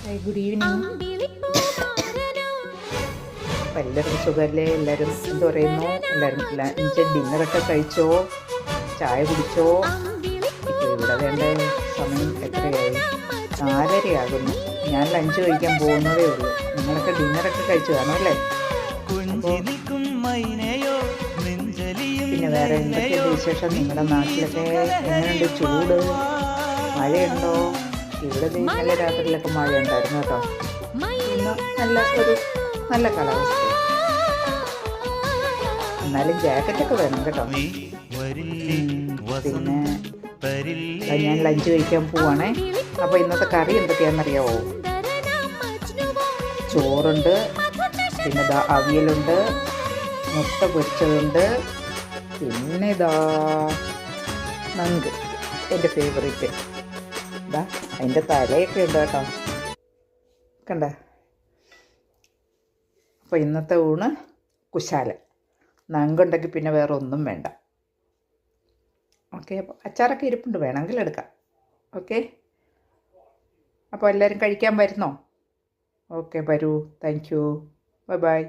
Hi, good evening. അപ്പം എല്ലാവർക്കും സുഖമല്ലേ? എല്ലാവരും എന്ത് പറയുന്നു? എല്ലാവരും ലഞ്ച് ഡിന്നറൊക്കെ കഴിച്ചോ? ചായ കുടിച്ചോ? ഇപ്പോൾ ഇവിടെ വേണ്ട സമയം എത്രയായി? 4:30 ഞാൻ ലഞ്ച് കഴിക്കാൻ പോകുന്നതേ ഉള്ളൂ. നിങ്ങളൊക്കെ ഡിന്നറൊക്കെ കഴിച്ചു കാണും അല്ലേ? അപ്പോൾ പിന്നെ വേറെ എന്തൊക്കെയുണ്ട് വിശേഷം? നിങ്ങളുടെ നാട്ടിലൊക്കെ എങ്ങനെയുണ്ട്? ചൂട്, മഴയുണ്ടോ? ഇവിടെ ഇന്നലെ രാത്രിയിലൊക്കെ മഴ ഉണ്ടായിരുന്നു കേട്ടോ. ഇന്ന് നല്ല കാലാവസ്ഥ. എന്നാലും ജാക്കറ്റൊക്കെ വേണം കേട്ടോ. പിന്നെ ഞാൻ ലഞ്ച് കഴിക്കാൻ പോവാണേ. അപ്പോൾ ഇന്നത്തെ കറി എന്തൊക്കെയാണെന്നറിയാവോ? ചോറുണ്ട്, പിന്നെ അവിയലുണ്ട്, മുട്ട പൊരിച്ചതുണ്ട്, പിന്നെ നങ്ക്, എൻ്റെ ഫേവറേറ്റ്. അതിൻ്റെ തലയൊക്കെ ഉണ്ട് കേട്ടോ, കണ്ട. അപ്പോൾ ഇന്നത്തെ ഊണ് കുശാല. നങ്കുണ്ടെങ്കിൽ പിന്നെ വേറെ ഒന്നും വേണ്ട. ഓക്കെ, അപ്പോൾ അച്ചാറൊക്കെ ഇരിപ്പുണ്ട്, വേണമെങ്കിൽ എടുക്കാം. ഓക്കെ, അപ്പോൾ എല്ലാവരും കഴിക്കാൻ വരുന്നോ? ഓക്കെ, വരൂ. Thank you. Bye bye.